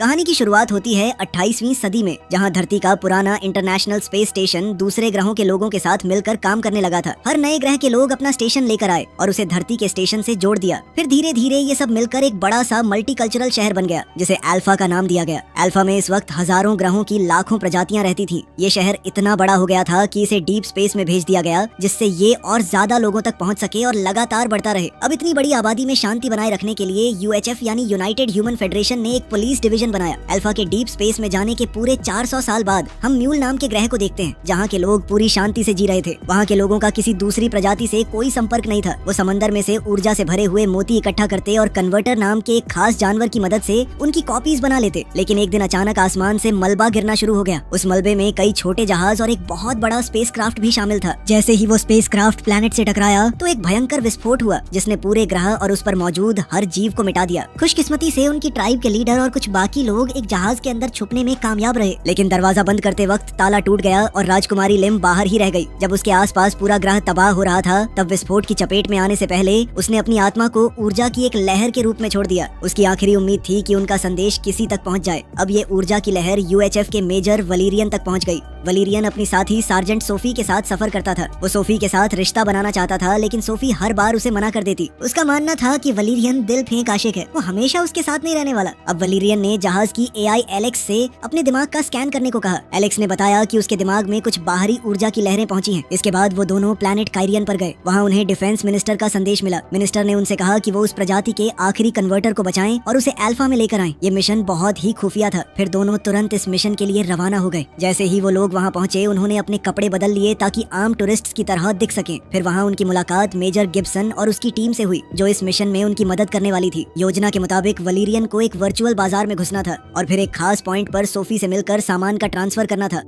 कहानी की शुरुआत होती है 28वीं सदी में, जहां धरती का पुराना इंटरनेशनल स्पेस स्टेशन दूसरे ग्रहों के लोगों के साथ मिलकर काम करने लगा था। हर नए ग्रह के लोग अपना स्टेशन लेकर आए और उसे धरती के स्टेशन से जोड़ दिया। फिर धीरे धीरे ये सब मिलकर एक बड़ा सा मल्टीकल्चरल शहर बन गया, जिसे अल्फा का नाम दिया गया। अल्फा में इस वक्त हजारों ग्रहों की लाखों प्रजातियां रहती थी। ये शहर इतना बड़ा हो गया था कि इसे डीप स्पेस में भेज दिया गया, जिससे ये और ज्यादा लोगों तक पहुंच सके और लगातार बढ़ता रहे। अब इतनी बड़ी आबादी में शांति बनाए रखने के लिए UHF यानी यूनाइटेड ह्यूमन फेडरेशन ने एक पुलिस डिवीजन बनाया। अल्फा के डीप स्पेस में जाने के पूरे 400 साल बाद हम म्यूल नाम के ग्रह को देखते हैं, जहाँ के लोग पूरी शांति से जी रहे थे। वहाँ के लोगों का किसी दूसरी प्रजाति से कोई संपर्क नहीं था। वो समंदर में से ऊर्जा से भरे हुए मोती इकट्ठा करते और कन्वर्टर नाम के एक खास जानवर की मदद से उनकी कॉपीज बना लेते। लेकिन एक दिन अचानक आसमान से मलबा गिरना शुरू हो गया। उस मलबे में कई छोटे जहाज और एक बहुत बड़ा स्पेसक्राफ्ट भी शामिल था। जैसे ही वो स्पेसक्राफ्ट प्लैनेट से टकराया तो एक भयंकर विस्फोट हुआ, जिसने पूरे ग्रह और उस पर मौजूद हर जीव को मिटा दिया। खुशकिस्मती से उनकी ट्राइब के लीडर और कुछ बाकी लोग एक जहाज के अंदर छुपने में कामयाब रहे, लेकिन दरवाजा बंद करते वक्त ताला टूट गया और राजकुमारी लिम बाहर ही रह गई। जब उसके आसपास पूरा ग्रह तबाह हो रहा था, तब विस्फोट की चपेट में आने से पहले उसने अपनी आत्मा को ऊर्जा की एक लहर के रूप में छोड़ दिया। उसकी आखिरी उम्मीद थी कि उनका संदेश किसी तक पहुंच जाए। अब ये ऊर्जा की लहर UHF के मेजर वलीरियन तक पहुंच गई। वलीरियन अपनी साथी सार्जेंट सोफी के साथ सफर करता था। वो सोफी के साथ रिश्ता बनाना चाहता था, लेकिन सोफी हर बार उसे मना कर देती। उसका मानना था कि वलीरियन दिल फेंक आशिक है, वो हमेशा उसके साथ नहीं रहने वाला। अब वलीरियन ने जहाज की AI एलेक्स से अपने दिमाग का स्कैन करने को कहा। एलेक्स ने बताया कि उसके दिमाग में कुछ बाहरी ऊर्जा की लहरें पहुंची हैं। इसके बाद वो दोनों प्लैनेट कायरियन पर गए। वहाँ उन्हें डिफेंस मिनिस्टर का संदेश मिला। मिनिस्टर ने उनसे कहा कि वो उस प्रजाति के आखिरी कन्वर्टर को बचाएं और उसे अल्फा में लेकर आएं। ये मिशन बहुत ही खुफिया था। फिर दोनों तुरंत इस मिशन के लिए रवाना हो गए। जैसे ही वो लोग वहाँ पहुंचे, उन्होंने अपने कपड़े बदल लिए ताकि आम टूरिस्ट्स की तरह दिख सकें। फिर वहाँ उनकी मुलाकात मेजर गिब्सन और उसकी टीम से हुई, जो इस मिशन में उनकी मदद करने वाली थी। योजना के मुताबिक वलीरियन को एक वर्चुअल बाजार में घुसना था और फिर एक खास पॉइंट पर सोफी से मिलकर सामान का ट्रांसफर करना था।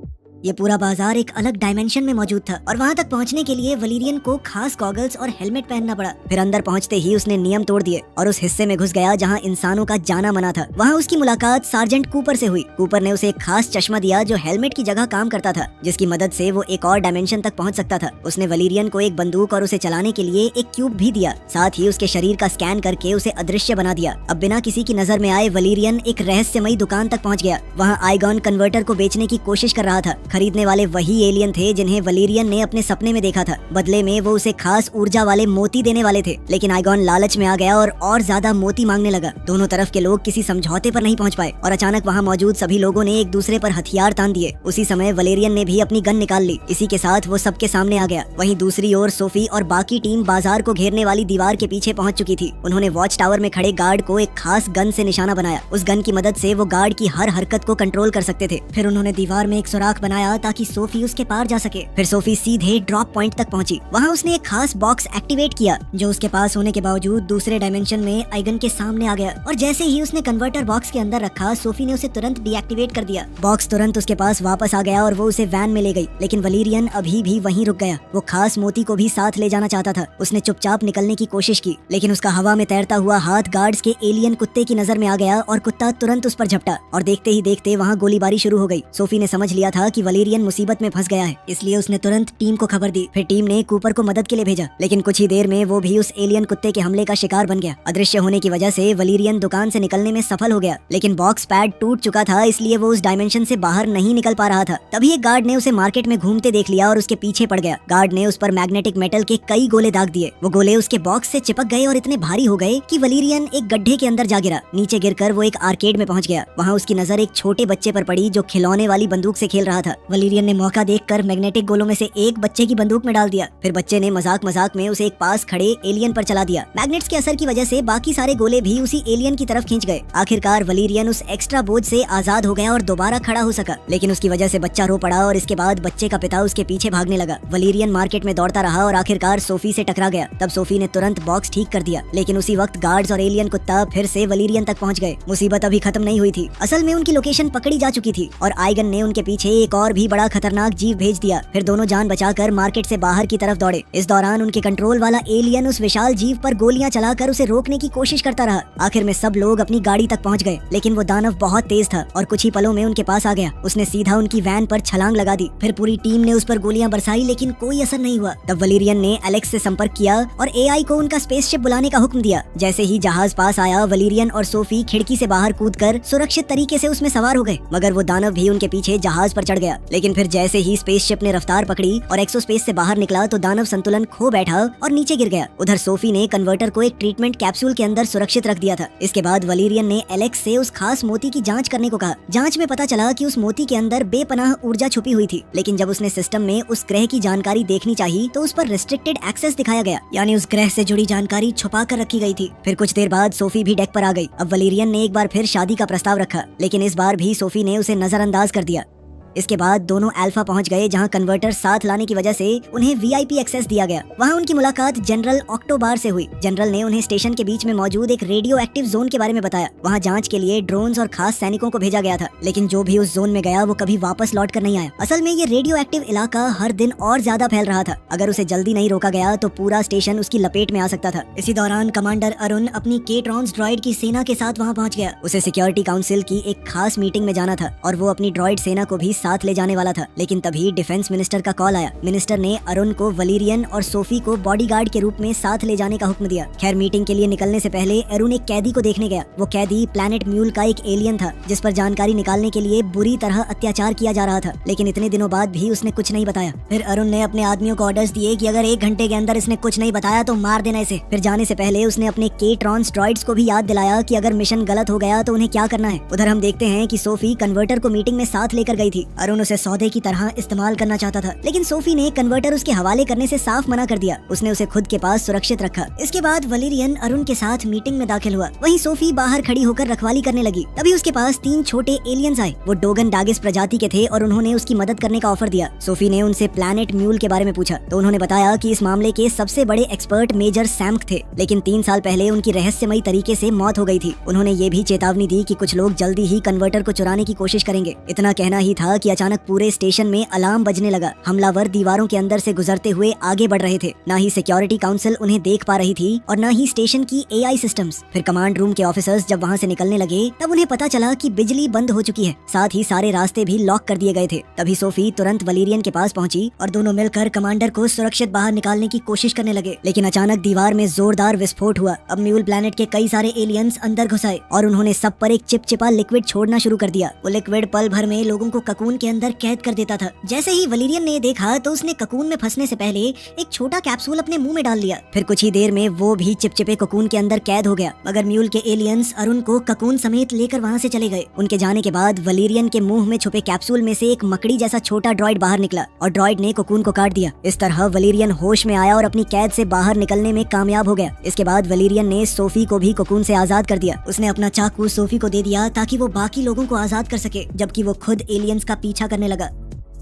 ये पूरा बाजार एक अलग डायमेंशन में मौजूद था और वहाँ तक पहुँचने के लिए वलीरियन को खास गॉगल्स और हेलमेट पहनना पड़ा। फिर अंदर पहुँचते ही उसने नियम तोड़ दिए और उस हिस्से में घुस गया जहाँ इंसानों का जाना मना था। वहाँ उसकी मुलाकात सार्जेंट कूपर से हुई। कूपर ने उसे एक खास चश्मा दिया जो हेलमेट की जगह काम करता था, जिसकी मदद से वो एक और डायमेंशन तक पहुँच सकता था। उसने वलीरियन को एक बंदूक और उसे चलाने के लिए एक क्यूब भी दिया। साथ ही उसके शरीर का स्कैन करके उसे अदृश्य बना दिया। अब बिना किसी की नजर में आए वलीरियन एक रहस्यमयी दुकान तक पहुँच गया। वहाँ आइगॉन कन्वर्टर को बेचने की कोशिश कर रहा था। खरीदने वाले वही एलियन थे जिन्हें वलीरियन ने अपने सपने में देखा था। बदले में वो उसे खास ऊर्जा वाले मोती देने वाले थे, लेकिन आइगॉन लालच में आ गया और ज्यादा मोती मांगने लगा। दोनों तरफ के लोग किसी समझौते पर नहीं पहुंच पाए और अचानक वहां मौजूद सभी लोगों ने एक दूसरे पर हथियार तान दिए। उसी समय वलेरियन ने भी अपनी गन निकाल ली। इसी के साथ वो सबके सामने आ गया। वहीं दूसरी ओर सोफी और बाकी टीम बाजार को घेरने वाली दीवार के पीछे पहुंच चुकी थी। उन्होंने वॉच टावर में खड़े गार्ड को एक खास गन से निशाना बनाया। उस गन की मदद से वो गार्ड की हर हरकत को कंट्रोल कर सकते थे। फिर उन्होंने दीवार में एक सुराख बनाया ताकि सोफी उसके पार जा सके। फिर सोफी सीधे ड्रॉप पॉइंट तक पहुंची। वहां उसने एक खास बॉक्स एक्टिवेट किया जो उसके पास होने के बावजूद दूसरे डायमेंशन में आइगन के सामने आ गया और जैसे ही उसने कन्वर्टर बॉक्स के अंदर रखा, सोफी ने उसे तुरंत डीएक्टिवेट कर दिया। बॉक्स तुरंत उसके पास वापस आ गया और वो उसे वैन में ले गई, लेकिन वलीरियन अभी भी वहीं रुक गया। वो खास मोती को भी साथ ले जाना चाहता था। उसने चुपचाप निकलने की कोशिश की, लेकिन उसका हवा में तैरता हुआ हाथ गार्ड्स के एलियन कुत्ते की नजर में आ गया और कुत्ता तुरंत उस पर झपटा और देखते ही देखते वहाँ गोलीबारी शुरू हो गई। सोफी ने समझ लिया था कि वलीरियन मुसीबत में फंस गया है, इसलिए उसने तुरंत टीम को खबर दी। फिर टीम ने कूपर को मदद के लिए भेजा, लेकिन कुछ ही देर में वो भी उस एलियन कुत्ते के हमले का शिकार बन गया। अदृश्य होने की वजह से वलीरियन दुकान से निकलने में सफल हो गया, लेकिन बॉक्स पैड टूट चुका था, इसलिए वो उस डायमेंशन से बाहर नहीं निकल पा रहा था। तभी एक गार्ड ने उसे मार्केट में घूमते देख लिया और उसके पीछे पड़ गया। गार्ड ने उस पर मैग्नेटिक मेटल के कई गोले दाग दिए। वो गोले उसके बॉक्स से चिपक गए और इतने भारी हो गए कि वलीरियन एक गड्ढे के अंदर जा गिरा। नीचे गिरकर वो एक आर्केड में पहुंच गया। वहाँ उसकी नजर एक छोटे बच्चे पर पड़ी जो खिलौने वाली बंदूक से खेल रहा था। वलीरियन ने मौका देखकर मैग्नेटिक गोलों में से एक बच्चे की बंदूक में डाल दिया। फिर बच्चे ने मजाक मजाक में उसे एक पास खड़े एलियन पर चला दिया। मैग्नेट्स के असर की वजह से बाकी सारे गोले भी उसी एलियन की तरफ खींच गए। आखिरकार वलीरियन उस एक्स्ट्रा बोझ से आजाद हो गया और दोबारा खड़ा हो सका, लेकिन उसकी वजह से बच्चा रो पड़ा और इसके बाद बच्चे का पिता उसके पीछे भागने लगा। वलीरियन मार्केट में दौड़ता रहा और आखिरकार सोफी से टकरा गया। तब सोफी ने तुरंत बॉक्स ठीक कर दिया, लेकिन उसी वक्त गार्ड्स और एलियन कुत्ता फिर से वलीरियन तक पहुंच गए। मुसीबत अभी खत्म नहीं हुई थी। असल में उनकी लोकेशन पकड़ी जा चुकी थी और आइगन ने उनके पीछे एक और भी बड़ा खतरनाक जीव भेज दिया। फिर दोनों जान बचाकर मार्केट से बाहर की तरफ दौड़े। इस दौरान उनके कंट्रोल वाला एलियन उस विशाल जीव पर गोलियां चलाकर उसे रोकने की कोशिश करता रहा। आखिर में सब लोग अपनी गाड़ी तक पहुंच गए, लेकिन वो दानव बहुत तेज था और कुछ ही पलों में उनके पास आ गया। उसने सीधा उनकी वैन पर छलांग लगा दी। फिर पूरी टीम ने उस पर गोलियां बरसाई, लेकिन कोई असर नहीं हुआ। तब वलीरियन ने एलेक्स से संपर्क किया और एआई को उनका स्पेसशिप बुलाने का हुक्म दिया। जैसे ही जहाज पास आया, वलीरियन और सोफी खिड़की से बाहर कूदकर सुरक्षित तरीके से उसमें सवार हो गए, मगर वो दानव भी उनके पीछे जहाज पर चढ़ गया। लेकिन फिर जैसे ही स्पेसशिप ने रफ्तार पकड़ी और एक्सोस्पेस से बाहर निकला तो दानव संतुलन खो बैठा और नीचे गिर गया। उधर सोफी ने कन्वर्टर को एक ट्रीटमेंट कैप्सूल के अंदर सुरक्षित रख दिया था। इसके बाद वलीरियन ने एलेक्स से उस खास मोती की जांच करने को कहा। जांच में पता चला कि उस मोती के अंदर बेपनाह ऊर्जा छुपी हुई थी, लेकिन जब उसने सिस्टम में उस ग्रह की जानकारी देखनी चाहिए तो उस पर रिस्ट्रिक्टेड एक्सेस दिखाया गया, यानी उस ग्रह से जुड़ी जानकारी छुपा कर रखी गई थी। फिर कुछ देर बाद सोफी भी डेक पर आ गई। अब वलीरियन ने एक बार फिर शादी का प्रस्ताव रखा, लेकिन इस बार भी सोफी ने उसे नजरअंदाज कर दिया। इसके बाद दोनों अल्फा पहुंच गए, जहां कन्वर्टर साथ लाने की वजह से उन्हें वीआईपी एक्सेस दिया गया। वहां उनकी मुलाकात जनरल ऑक्टोबार से हुई। जनरल ने उन्हें स्टेशन के बीच में मौजूद एक रेडियो एक्टिव जोन के बारे में बताया। वहां जांच के लिए ड्रोन्स और खास सैनिकों को भेजा गया था, लेकिन जो भी उस जोन में गया वो कभी वापस लौट कर नहीं आया। असल में ये रेडियो एक्टिव इलाका हर दिन और ज्यादा फैल रहा था। अगर उसे जल्दी नहीं रोका गया तो पूरा स्टेशन उसकी लपेट में आ सकता था। इसी दौरान कमांडर अरुण अपनी केट्रॉन्स ड्रॉइड की सेना के साथ वहां पहुंच गया। उसे सिक्योरिटी काउंसिल की एक खास मीटिंग में जाना था और वो अपनी ड्रॉइड सेना को भी साथ ले जाने वाला था। लेकिन तभी डिफेंस मिनिस्टर का कॉल आया। मिनिस्टर ने अरुण को वलीरियन और सोफी को बॉडीगार्ड के रूप में साथ ले जाने का हुक्म दिया। खैर, मीटिंग के लिए निकलने से पहले अरुण एक कैदी को देखने गया। वो कैदी प्लैनेट म्यूल का एक एलियन था, जिस पर जानकारी निकालने के लिए बुरी तरह अत्याचार किया जा रहा था, लेकिन इतने दिनों बाद भी उसने कुछ नहीं बताया। फिर अरुण ने अपने आदमियों को ऑर्डर्स दिए कि अगर 1 घंटे के अंदर इसने कुछ नहीं बताया तो मार देना इसे। फिर जाने से पहले उसने अपने केट्रॉन्स ड्रॉइड्स को भी याद दिलाया कि अगर मिशन गलत हो गया तो उन्हें क्या करना है। उधर हम देखते हैं कि सोफी कन्वर्टर को मीटिंग में साथ लेकर गई थी। अरुण उसे सौदे की तरह इस्तेमाल करना चाहता था, लेकिन सोफी ने कन्वर्टर उसके हवाले करने से साफ मना कर दिया। उसने उसे खुद के पास सुरक्षित रखा। इसके बाद वलीरियन अरुण के साथ मीटिंग में दाखिल हुआ। वहीं सोफी बाहर खड़ी होकर रखवाली करने लगी। तभी उसके पास 3 छोटे एलियंस आए। वो डोगन डागिस प्रजाति के थे और उन्होंने उसकी मदद करने का ऑफर दिया। सोफी ने उनसे प्लैनेट म्यूल के बारे में पूछा तो उन्होंने बताया कि इस मामले के सबसे बड़े एक्सपर्ट मेजर सैम्क थे, लेकिन 3 साल पहले उनकी रहस्यमयी तरीके से मौत हो गई थी। उन्होंने ये भी चेतावनी दी कि कुछ लोग जल्दी ही कन्वर्टर को चुराने की कोशिश करेंगे। इतना कहना ही था कि अचानक पूरे स्टेशन में अलार्म बजने लगा। हमलावर दीवारों के अंदर से गुजरते हुए आगे बढ़ रहे थे। ना ही सिक्योरिटी काउंसिल उन्हें देख पा रही थी और ना ही स्टेशन की एआई सिस्टम्स। फिर कमांड रूम के ऑफिसर्स जब वहां से निकलने लगे तब उन्हें पता चला कि बिजली बंद हो चुकी है, साथ ही सारे रास्ते भी लॉक कर दिए गए थे। तभी सोफी तुरंत वलीरियन के पास पहुंची और दोनों मिलकर कमांडर को सुरक्षित बाहर निकालने की कोशिश करने लगे, लेकिन अचानक दीवार में जोरदार विस्फोट हुआ। अब म्यूल प्लैनेट के कई सारे एलियंस अंदर घुस आए और उन्होंने सब पर एक चिपचिपा लिक्विड छोड़ना शुरू कर दिया। वो लिक्विड पल भर में लोगों को ककून के अंदर कैद कर देता था। जैसे ही वलीरियन ने देखा तो उसने ककून में फंसने से पहले एक छोटा कैप्सूल अपने मुंह में डाल लिया। फिर कुछ ही देर में वो भी चिपचिपे ककून के अंदर कैद हो गया, मगर म्यूल के एलियंस अरुण को ककून समेत लेकर वहां से चले गए। उनके जाने के बाद वलीरियन के मुंह में छुपे कैप्सूल में से एक मकड़ी जैसा छोटा ड्रॉइड बाहर निकला और ड्रॉइड ने ककून को काट दिया। इस तरह वलीरियन होश में आया और अपनी कैद से बाहर निकलने में कामयाब हो गया। इसके बाद वलीरियन ने सोफी को भी ककून से आजाद कर दिया। उसने अपना चाकू सोफी को दे दिया ताकि वो बाकी लोगों को आजाद कर सके, जबकि वो खुद एलियंस का पीछा करने लगा।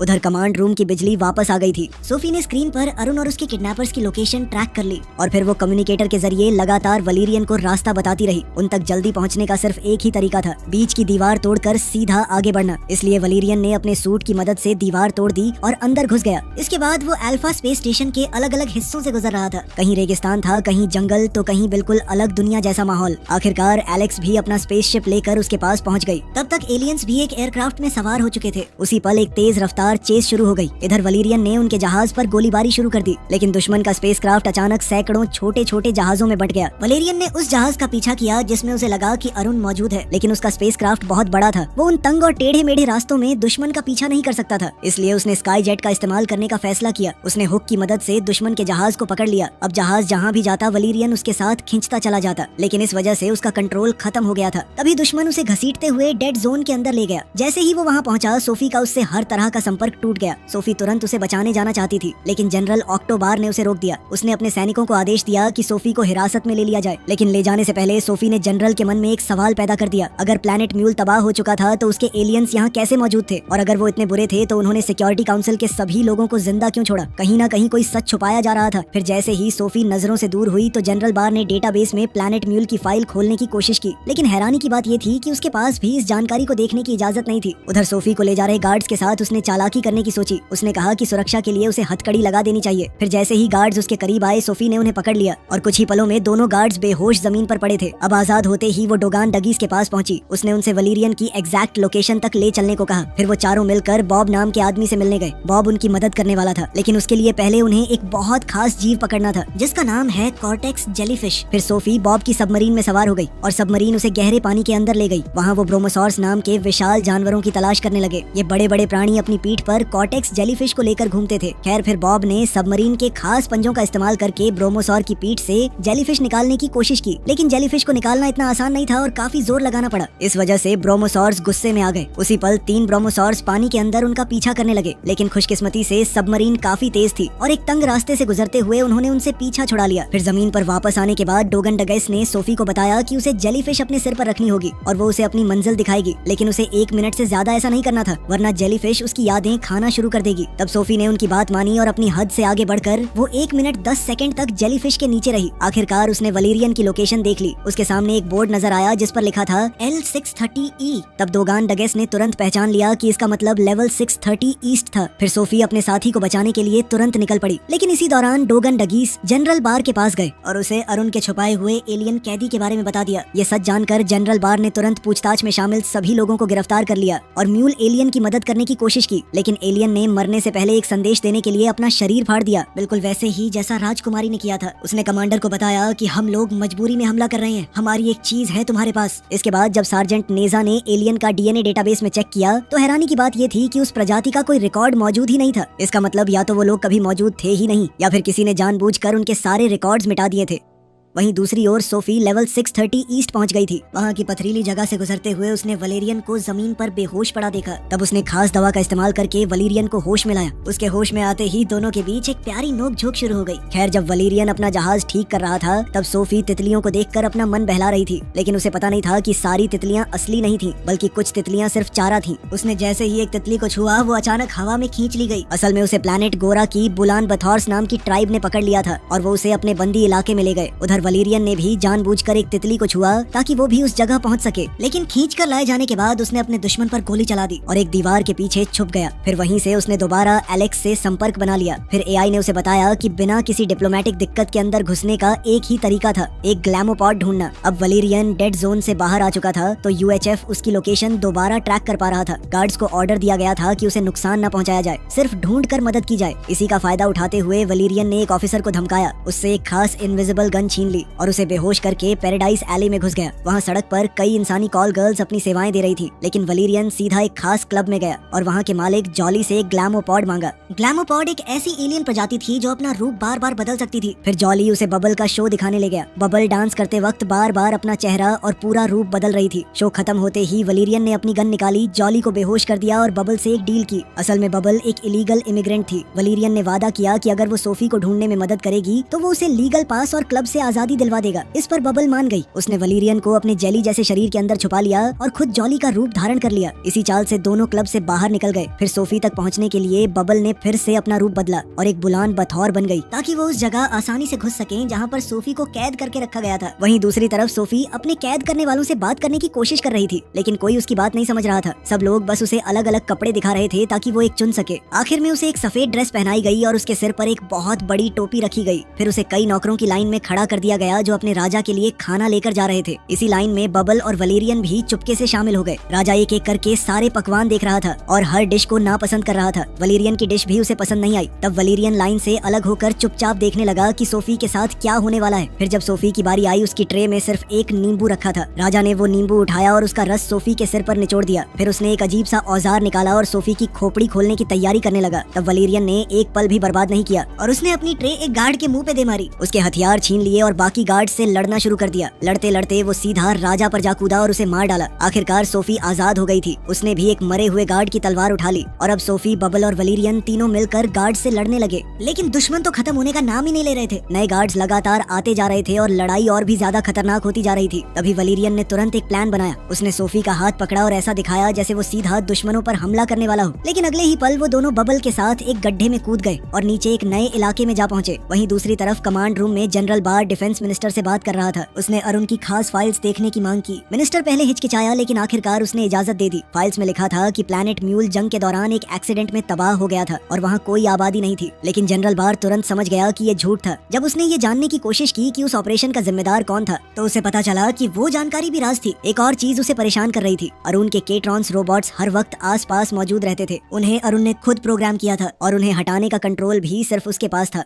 उधर कमांड रूम की बिजली वापस आ गई थी। सोफी ने स्क्रीन पर अरुण और उसके किडनैपर्स की लोकेशन ट्रैक कर ली और फिर वो कम्युनिकेटर के जरिए लगातार वलीरियन को रास्ता बताती रही। उन तक जल्दी पहुंचने का सिर्फ एक ही तरीका था, बीच की दीवार तोड़कर सीधा आगे बढ़ना। इसलिए वलीरियन ने अपने सूट की मदद से दीवार तोड़ दी और अंदर घुस गया। इसके बाद वो अल्फा स्पेस स्टेशन के अलग अलग हिस्सों से गुजर रहा था। कहीं रेगिस्तान था, कहीं जंगल, तो कहीं बिल्कुल अलग दुनिया जैसा माहौल। आखिरकार एलेक्स भी अपना स्पेसशिप लेकर उसके पास पहुंच गई। तब तक एलियंस भी एक एयरक्राफ्ट में सवार हो चुके थे। उसी पल एक तेज रफ्तार चेस शुरू हो गई। इधर वलीरियन ने उनके जहाज पर गोलीबारी शुरू कर दी, लेकिन दुश्मन का स्पेसक्राफ्ट अचानक सैकड़ों छोटे छोटे जहाजों में बंट गया। वलीरियन ने उस जहाज का पीछा किया जिसमें उसे लगा कि अरुण मौजूद है, लेकिन उसका स्पेसक्राफ्ट बहुत बड़ा था। वो उन तंग और टेढ़े मेढ़े रास्तों में दुश्मन का पीछा नहीं कर सकता था, इसलिए उसने स्काई जेट का इस्तेमाल करने का फैसला किया। उसने हुक की मदद से दुश्मन के जहाज को पकड़ लिया। अब जहाज जहाँ भी जाता वलीरियन उसके साथ खींचता चला जाता, लेकिन इस वजह से उसका कंट्रोल खत्म हो गया था। तभी दुश्मन उसे घसीटते हुए डेड जोन के अंदर ले गया। जैसे ही वो वहाँ पहुंचा, सोफी का उससे हर तरह का संपर्क टूट गया। सोफी तुरंत उसे बचाने जाना चाहती थी, लेकिन जनरल ऑक्टोबार ने उसे रोक दिया। उसने अपने सैनिकों को आदेश दिया कि सोफी को हिरासत में ले लिया जाए, लेकिन ले जाने से पहले सोफी ने जनरल के मन में एक सवाल पैदा कर दिया। अगर प्लैनेट म्यूल तबाह हो चुका था तो उसके एलियंस यहाँ कैसे मौजूद थे, और अगर वो इतने बुरे थे तो उन्होंने सिक्योरिटी काउंसिल के सभी लोगों को जिंदा क्यों छोड़ा। कहीं ना कहीं कोई सच छुपाया जा रहा था। फिर जैसे ही सोफी नजरों से दूर हुई तो जनरल बार ने डेटाबेस में प्लैनेट म्यूल की फाइल खोलने की कोशिश की, लेकिन हैरानी की बात ये थी कि उसके पास भी इस जानकारी को देखने की इजाजत नहीं थी। उधर सोफी को ले जा रहे गार्ड्स के साथ उसने चालाकी चालाकी करने की सोची। उसने कहा कि सुरक्षा के लिए उसे हथकड़ी लगा देनी चाहिए। फिर जैसे ही गार्ड्स उसके करीब आए, सोफी ने उन्हें पकड़ लिया और कुछ ही पलों में दोनों गार्ड्स बेहोश जमीन पर पड़े थे। अब आजाद होते ही वो डोगान डगीज के पास पहुंची। उसने उनसे वलीरियन की एग्जैक्ट लोकेशन तक ले चलने को कहा। फिर वो चारों मिलकर बॉब नाम के आदमी से मिलने गए। बॉब उनकी मदद करने वाला था, लेकिन उसके लिए पहले उन्हें एक बहुत खास जीव पकड़ना था जिसका नाम है कॉर्टेक्स जेलीफिश। फिर सोफी बॉब की सबमरीन में सवार हो गई और सबमरीन उसे गहरे पानी के अंदर ले गई। वहाँ वो ब्रोमोसॉर्स नाम के विशाल जानवरों की तलाश करने लगे। ये बड़े बड़े प्राणी अपनी पीठ पर कॉर्टेक्स जेलीफिश को लेकर घूमते थे। खैर, फिर बॉब ने सबमरीन के खास पंजों का इस्तेमाल करके ब्रोमोसॉर की पीठ से जेलीफिश निकालने की कोशिश की, लेकिन जेलीफिश को निकालना इतना आसान नहीं था और काफी जोर लगाना पड़ा। इस वजह से ब्रोमोसॉर्स गुस्से में आ गए। उसी पल 3 ब्रोमोसॉर्स पानी के अंदर उनका पीछा करने लगे, लेकिन खुशकिस्मती से सबमरीन काफी तेज थी और एक तंग रास्ते से गुजरते हुए उन्होंने उनसे पीछा छुड़ा लिया। फिर जमीन पर वापस आने के बाद डोगन डगेस ने सोफी को बताया कि उसे जेलीफिश अपने सिर पर रखनी होगी और वो उसे अपनी मंजिल दिखाएगी, लेकिन उसे 1 मिनट से ज्यादा ऐसा नहीं करना था, वरना जेलीफिश उसकी यादें खाना शुरू कर देगी। तब सोफी ने उनकी बात मानी और अपनी हद से आगे बढ़कर वो 1 मिनट 10 सेकंड तक जेलीफिश के नीचे रही। आखिरकार उसने वलीरियन की लोकेशन देख ली। उसके सामने एक बोर्ड नजर आया जिस पर लिखा था L630E। तब डोगान डगेस ने तुरंत पहचान लिया कि इसका मतलब लेवल 630 ईस्ट था। फिर सोफी अपने साथी को बचाने के लिए तुरंत निकल पड़ी, लेकिन इसी दौरान डोगन डगीस जनरल बार के पास गए और उसे अरुण के छुपाए हुए एलियन कैदी के बारे में बता दिया। ये सच जानकर जनरल बार ने तुरंत पूछताछ में शामिल सभी लोगों को गिरफ्तार कर लिया और म्यूल एलियन की मदद करने की कोशिश की, लेकिन एलियन ने मरने से पहले एक संदेश देने के लिए अपना शरीर फाड़ दिया, बिल्कुल वैसे ही जैसा राजकुमारी ने किया था। उसने कमांडर को बताया कि हम लोग मजबूरी में हमला कर रहे हैं, हमारी एक चीज है तुम्हारे पास। इसके बाद जब सार्जेंट नेजा ने एलियन का डीएनए डेटाबेस में चेक किया तो हैरानी की बात ये थी कि उस प्रजाति का कोई रिकॉर्ड मौजूद ही नहीं था। इसका मतलब या तो वो लोग कभी मौजूद थे ही नहीं या फिर किसी ने जानबूझकर उनके सारे रिकॉर्ड्स मिटा दिए थे। वहीं दूसरी ओर सोफी लेवल 630 ईस्ट पहुंच गई थी। वहां की पथरीली जगह से गुजरते हुए उसने वलेरियन को जमीन पर बेहोश पड़ा देखा। तब उसने खास दवा का इस्तेमाल करके वलेरियन को होश में लाया। उसके होश में आते ही दोनों के बीच एक प्यारी नोकझोंक शुरू हो गई। खैर, जब वलेरियन अपना जहाज ठीक कर रहा था तब सोफी तितलियों को देखकर अपना मन बहला रही थी, लेकिन उसे पता नहीं था कि सारी तितलियां असली नहीं थी, बल्कि कुछ तितलियां सिर्फ चारा थी। उसने जैसे ही एक तितली को छुआ वो अचानक हवा में खींच ली गई। असल में उसे प्लैनेट गोरा की बुलान बथॉर्स नाम की ट्राइब ने पकड़ लिया था और वो उसे अपने बंदी इलाके में ले गए। उधर वलेरियन ने भी जानबूझकर एक तितली को छुआ ताकि वो भी उस जगह पहुंच सके, लेकिन खींचकर लाए जाने के बाद उसने अपने दुश्मन पर गोली चला दी और एक दीवार के पीछे छुप गया। फिर वहीं से उसने दोबारा एलेक्स से संपर्क बना लिया। फिर एआई ने उसे बताया कि बिना किसी डिप्लोमेटिक दिक्कत के अंदर घुसने का एक ही तरीका था, एक ग्लैमोपॉड ढूंढना। अब वलेरियन डेड जोन से बाहर आ चुका था तो यूएचएफ उसकी लोकेशन दोबारा ट्रैक कर पा रहा था। गार्ड्स को ऑर्डर दिया गया था कि उसे नुकसान न पहुंचाया जाए, सिर्फ ढूंढ कर मदद की जाए। इसी का फायदा उठाते हुए वलेरियन ने एक ऑफिसर को धमकाया, उससे एक खास इनविजिबल गन छीन ली और उसे बेहोश करके पैराडाइज एली में घुस गया। वहाँ सड़क पर कई इंसानी कॉल गर्ल्स अपनी सेवाएं दे रही थी, लेकिन वलेरियन सीधा एक खास क्लब में गया और वहाँ के मालिक जॉली से एक ग्लैमोपॉड मांगा। ग्लैमोपॉड एक ऐसी एलियन प्रजाति थी जो अपना रूप बार बार बदल सकती थी। फिर जॉली उसे बबल का शो दिखाने ले गया। बबल डांस करते वक्त बार बार अपना चेहरा और पूरा रूप बदल रही थी। शो खत्म होते ही वलेरियन ने अपनी गन निकाली, जॉली को बेहोश कर दिया और बबल से एक डील की। असल में बबल एक इलीगल इमिग्रेंट थी। वलेरियन ने वादा किया कि अगर वो सोफी को ढूंढने में मदद करेगी तो वो उसे लीगल पास और क्लब से आजादी दिलवा देगा। इस पर बबल मान गई। उसने वलेरियन को अपने जेली जैसे शरीर के अंदर छुपा लिया और खुद जॉली का रूप धारण कर लिया। इसी चाल से दोनों क्लब से बाहर निकल गए। फिर सोफी तक पहुंचने के लिए बबल ने फिर से अपना रूप बदला और एक बुलान बथौर बन गई ताकि वो उस जगह आसानी से घुस सके जहां पर सोफी को कैद करके रखा गया था। वहीं दूसरी तरफ सोफी अपने कैद करने वालों से बात करने की कोशिश कर रही थी, लेकिन कोई उसकी बात नहीं समझ रहा था। सब लोग बस उसे अलग अलग कपड़े दिखा रहे थे ताकि वो एक चुन सके। आखिर में उसे एक सफेद ड्रेस पहनाई गई और उसके सिर पर एक बहुत बड़ी टोपी रखी गई। फिर उसे कई नौकरों की लाइन में खड़ा कर दिया गया जो अपने राजा के लिए खाना लेकर जा रहे थे। इसी लाइन में बबल और वलेरियन भी चुपके से शामिल हो गए। राजा एक एक करके सारे पकवान देख रहा था और हर डिश को नापसंद कर रहा था। वलेरियन की डिश भी उसे पसंद नहीं आई। तब वलेरियन लाइन से अलग होकर चुपचाप देखने लगा कि सोफी के साथ क्या होने वाला है। फिर जब सोफी की बारी आई, उसकी ट्रे में सिर्फ एक नींबू रखा था। राजा ने वो नींबू उठाया और उसका रस सोफी के सिर पर निचोड़ दिया। फिर उसने एक अजीब सा औजार निकाला और सोफी की खोपड़ी खोलने की तैयारी करने लगा। तब वलेरियन ने एक पल भी बर्बाद नहीं किया और उसने अपनी ट्रे एक गार्ड के मुंह पे दे मारी। उसके हथियार छीन लिए और बाकी गार्ड से लड़ना शुरू कर दिया। लड़ते लड़ते वो सीधा राजा पर जा कूदा और उसे मार डाला। आखिरकार सोफी आजाद हो गई थी। उसने भी एक मरे हुए गार्ड की तलवार उठा ली और अब सोफी, बबल और वलेरियन तीनों मिलकर गार्ड से लड़ने लगे, लेकिन दुश्मन तो खत्म होने का नाम ही नहीं ले रहे थे। नए गार्ड्स लगातार आते जा रहे थे और लड़ाई और भी ज्यादा खतरनाक होती जा रही थी। तभी वलेरियन ने तुरंत एक प्लान बनाया। उसने सोफी का हाथ पकड़ा और ऐसा दिखाया जैसे वो सीधा दुश्मनों पर हमला करने वाला हो, लेकिन अगले ही पल वो दोनों बबल के साथ एक गड्ढे में कूद गए और नीचे एक नए इलाके में जा पहुंचे। वहीं दूसरी तरफ कमांड रूम में जनरल बार डिफेंस डिफेंस मिनिस्टर से बात कर रहा था। उसने अरुण की खास फाइल्स देखने की मांग की। मिनिस्टर पहले हिचकिचाया, लेकिन आखिरकार उसने इजाजत दे दी। फाइल्स में लिखा था कि प्लैनेट म्यूल जंग के दौरान एक एक्सीडेंट में तबाह हो गया था और वहाँ कोई आबादी नहीं थी। लेकिन जनरल बार तुरंत समझ गया कि ये झूठ था। जब उसने ये जानने की कोशिश की कि उस ऑपरेशन का जिम्मेदार कौन था, तो उसे पता चला कि वो जानकारी भी राज थी। एक और चीज उसे परेशान कर रही थी। अरुण के केट्रॉन्स रोबोट्स हर वक्त आसपास मौजूद रहते थे। उन्हें अरुण ने खुद प्रोग्राम किया था और उन्हें हटाने का कंट्रोल भी सिर्फ उसके पास था।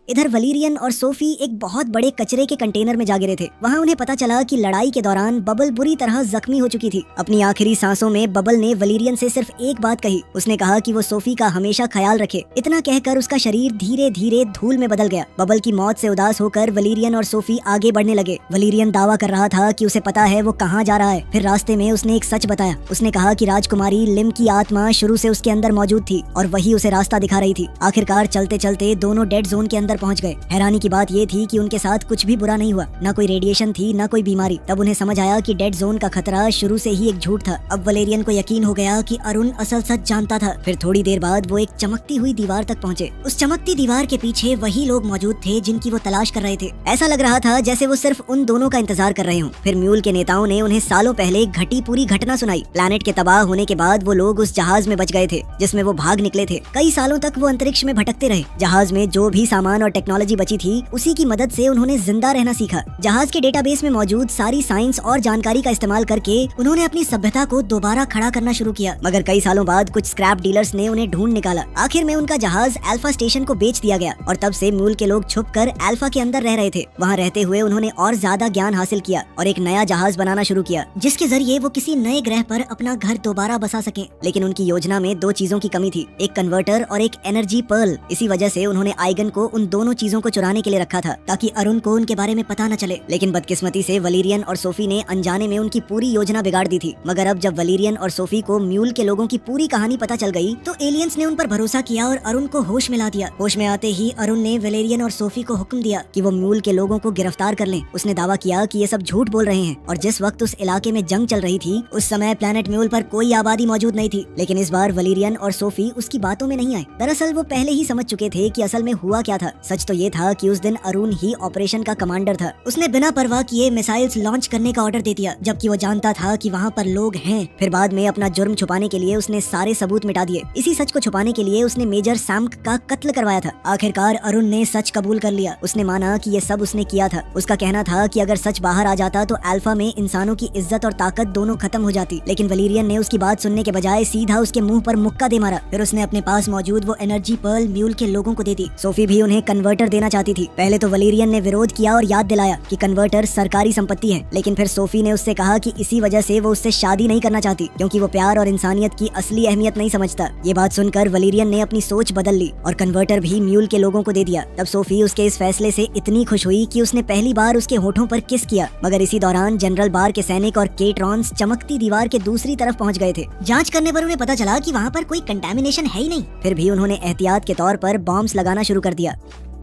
इधर वलीरियन और सोफी एक बहुत बड़े कचरे के कंटेनर में जा गिरे थे। वहाँ उन्हें पता चला कि लड़ाई के दौरान बबल बुरी तरह जख्मी हो चुकी थी। अपनी आखिरी सांसों में बबल ने वलीरियन से सिर्फ एक बात कही। उसने कहा कि वो सोफी का हमेशा ख्याल रखे। इतना कहकर उसका शरीर धीरे धीरे धूल में बदल गया। बबल की मौत से उदास होकर वलीरियन और सोफी आगे बढ़ने लगे। वलीरियन दावा कर रहा था कि उसे पता है वो कहाँ जा रहा है। फिर रास्ते में उसने एक सच बताया। उसने कहा कि राजकुमारी लिम की आत्मा शुरू से उसके अंदर मौजूद थी और वही उसे रास्ता दिखा रही थी। आखिरकार चलते चलते दोनों डेड जोन के अंदर पहुँच गए। हैरानी की बात ये थी कि उनके साथ कुछ भी बुरा नहीं हुआ, ना कोई रेडिएशन थी, ना कोई बीमारी। तब उन्हें समझ आया कि डेड जोन का खतरा शुरू से ही एक झूठ था। अब वलेरियन को यकीन हो गया कि अरुण असल सच जानता था। फिर थोड़ी देर बाद वो एक चमकती हुई दीवार तक पहुँचे। उस चमकती दीवार के पीछे वही लोग मौजूद थे जिनकी वो तलाश कर रहे थे। ऐसा लग रहा था जैसे वो सिर्फ उन दोनों का इंतजार कर रहे हों। फिर म्यूल के नेताओं ने उन्हें सालों पहले घटी पूरी घटना सुनाई। प्लैनेट के तबाह होने के बाद वो लोग उस जहाज में बच गए थे जिसमें वो भाग निकले थे। कई सालों तक वो अंतरिक्ष में भटकते रहे। जहाज में जो भी सामान और टेक्नोलॉजी बची थी, उसी की मदद से उन्होंने जिंदा रहना सीखा। जहाज के डेटाबेस में मौजूद सारी साइंस और जानकारी का इस्तेमाल करके उन्होंने अपनी सभ्यता को दोबारा खड़ा करना शुरू किया। मगर कई सालों बाद कुछ स्क्रैप डीलर्स ने उन्हें ढूंढ निकाला। आखिर में उनका जहाज अल्फा स्टेशन को बेच दिया गया और तब से म्यूल के लोग छुपकर अल्फा के अंदर रह रहे थे। वहाँ रहते हुए उन्होंने और ज्यादा ज्ञान हासिल किया और एक नया जहाज बनाना शुरू किया जिसके जरिए वो किसी नए ग्रह पर अपना घर दोबारा बसा सके। लेकिन उनकी योजना में दो चीजों की कमी थी, एक कन्वर्टर और एक एनर्जी पर्ल। इसी वजह से उन्होंने आइगन को उन दोनों चीजों को चुराने के लिए रखा था ताकि अरुण को उनके बारे में पता न चले। लेकिन बदकिस्मती से वलीरियन और सोफी ने अनजाने में उनकी पूरी योजना बिगाड़ दी थी। मगर अब जब वलीरियन और सोफी को म्यूल के लोगों की पूरी कहानी पता चल गई तो एलियंस ने उन पर भरोसा किया और अरुण को होश में ला दिया। होश में आते ही अरुण ने वलेरियन और सोफी को हुक्म दिया कि वो म्यूल के लोगों को गिरफ्तार कर लें। उसने दावा किया कि ये सब झूठ बोल रहे हैं और जिस वक्त उस इलाके में जंग चल रही थी उस समय प्लैनेट म्यूल पर कोई आबादी मौजूद नहीं थी। लेकिन इस बार वलीरियन और सोफी उसकी बातों में नहीं आए। दरअसल वो पहले ही समझ चुके थे कि असल में हुआ क्या था। सच तो ये था कि उस दिन अरुण ही ऑपरेशन का कमांडर था। उसने बिना परवाह किए मिसाइल्स लॉन्च करने का ऑर्डर दे दिया जबकि वो जानता था कि वहाँ पर लोग हैं। फिर बाद में अपना जुर्म छुपाने के लिए उसने सारे सबूत मिटा दिए। इसी सच को छुपाने के लिए उसने मेजर सैम्क का कत्ल करवाया था। आखिरकार अरुण ने सच कबूल कर लिया। उसने माना कि ये सब उसने किया था। उसका कहना था कि अगर सच बाहर आ जाता तो अल्फा में इंसानों की इज्जत और ताकत दोनों खत्म हो जाती। लेकिन वलीरियन ने उसकी बात सुनने के बजाय सीधा उसके मुंह पर मुक्का दे मारा। फिर उसने अपने पास मौजूद वो एनर्जी पर्ल म्यूल के लोगों को दे दी। सोफी भी उन्हें कन्वर्टर देना चाहती थी। पहले तो वलीरियन ने विरोध किया और याद दिलाया कि कन्वर्टर सरकारी संपत्ति है। लेकिन फिर सोफी ने उससे कहा कि इसी वजह से वो उससे शादी नहीं करना चाहती क्योंकि वो प्यार और इंसानियत की असली अहमियत नहीं समझता। ये बात सुनकर वलीरियन ने अपनी सोच बदल ली और कन्वर्टर भी म्यूल के लोगों को दे दिया। तब सोफी उसके इस फैसले से इतनी खुश हुई कि उसने पहली बार उसके होठों पर किस किया। मगर इसी दौरान जनरल बार के सैनिक और केट्रॉन्स चमकती दीवार के दूसरी तरफ पहुंच गए थे। जांच करने पर उन्हें पता चला कि वहाँ पर कोई कंटामिनेशन है ही नहीं। फिर भी उन्होंने एहतियात के तौर पर बॉम्ब्स लगाना शुरू कर दिया।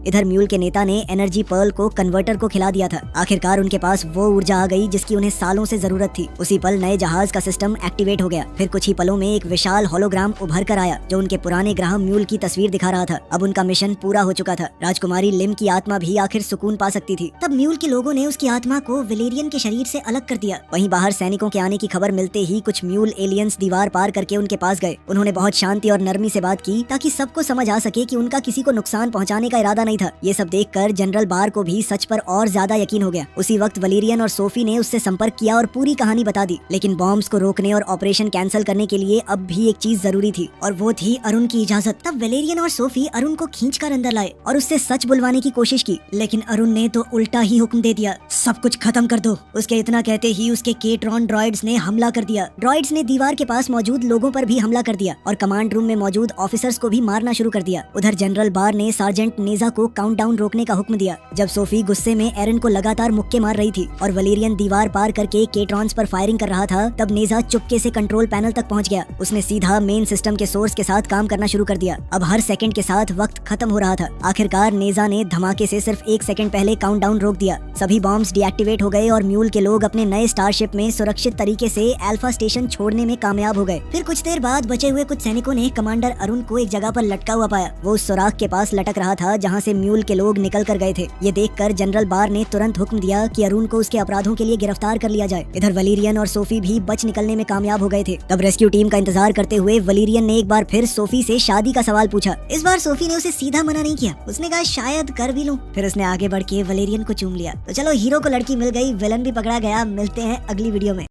इधर म्यूल के नेता ने एनर्जी पर्ल को कन्वर्टर को खिला दिया था। आखिरकार उनके पास वो ऊर्जा आ गई जिसकी उन्हें सालों से जरूरत थी। उसी पल नए जहाज का सिस्टम एक्टिवेट हो गया। फिर कुछ ही पलों में एक विशाल होलोग्राम उभर कर आया जो उनके पुराने ग्रह म्यूल की तस्वीर दिखा रहा था। अब उनका मिशन पूरा हो चुका था। राजकुमारी लिम की आत्मा भी आखिर सुकून पा सकती थी। तब म्यूल के लोगों ने उसकी आत्मा को वलेरियन के शरीर से अलग कर दिया। वहीं बाहर सैनिकों के आने की खबर मिलते ही कुछ म्यूल एलियंस दीवार पार करके उनके पास गए। उन्होंने बहुत शांति और नरमी से बात की ताकि सबको समझ आ सके कि उनका किसी को नुकसान पहुंचाने का इरादा नहीं था। ये सब देखकर जनरल बार को भी सच पर और ज्यादा यकीन हो गया। उसी वक्त वलीरियन और सोफी ने उससे संपर्क किया और पूरी कहानी बता दी। लेकिन बॉम्ब्स को रोकने और ऑपरेशन कैंसिल करने के लिए अब भी एक चीज जरूरी थी और वो थी अरुण की इजाजत। तब वलेरियन और सोफी अरुण को खींचकर अंदर लाए और उससे सच बुलवाने की कोशिश की। लेकिन अरुण ने तो उल्टा ही हुक्म दे दिया, सब कुछ खत्म कर दो। उसके इतना कहते ही उसके केट्रॉन ड्रॉइड्स ने हमला कर दिया। ड्रॉइड्स ने दीवार के पास मौजूद लोगों पर भी हमला कर दिया और कमांड रूम में मौजूद ऑफिसर्स को भी मारना शुरू कर दिया। उधर जनरल बार ने सार्जेंट नेजा को काउंटडाउन रोकने का हुक्म दिया। जब सोफी गुस्से में एरन को लगातार मुक्के मार रही थी और वलेरियन दीवार पार करके केट्रॉन्स पर फायरिंग कर रहा था, तब नेजा चुपके से कंट्रोल पैनल तक पहुंच गया। उसने सीधा मेन सिस्टम के सोर्स के साथ काम करना शुरू कर दिया। अब हर सेकंड के साथ वक्त खत्म हो रहा था। आखिरकार नेजा ने धमाके से सिर्फ 1 सेकंड पहले काउंटडाउन रोक दिया। सभी बॉम्ब्स डीएक्टिवेट हो गए और म्यूल के लोग अपने नए स्टारशिप में सुरक्षित तरीके से अल्फा स्टेशन छोड़ने में कामयाब हो गए। फिर कुछ देर बाद बचे हुए कुछ सैनिकों ने कमांडर अरुण को एक जगह पर लटका हुआ पाया। वो उस सुराख के पास लटक रहा था जहाँ से से म्यूल के लोग निकल कर गए थे। ये देखकर जनरल बार ने तुरंत हुक्म दिया कि अरुण को उसके अपराधों के लिए गिरफ्तार कर लिया जाए। इधर वलीरियन और सोफी भी बच निकलने में कामयाब हो गए थे। तब रेस्क्यू टीम का इंतजार करते हुए वलीरियन ने एक बार फिर सोफी से शादी का सवाल पूछा। इस बार सोफी ने उसे सीधा मना नहीं किया, उसने कहा शायद कर भी लूं। फिर उसने आगे बढ़ के वलेरियन को चूम लिया। तो चलो, हीरो को लड़की मिल गई, विलन भी पकड़ा गया। मिलते हैं अगली वीडियो में।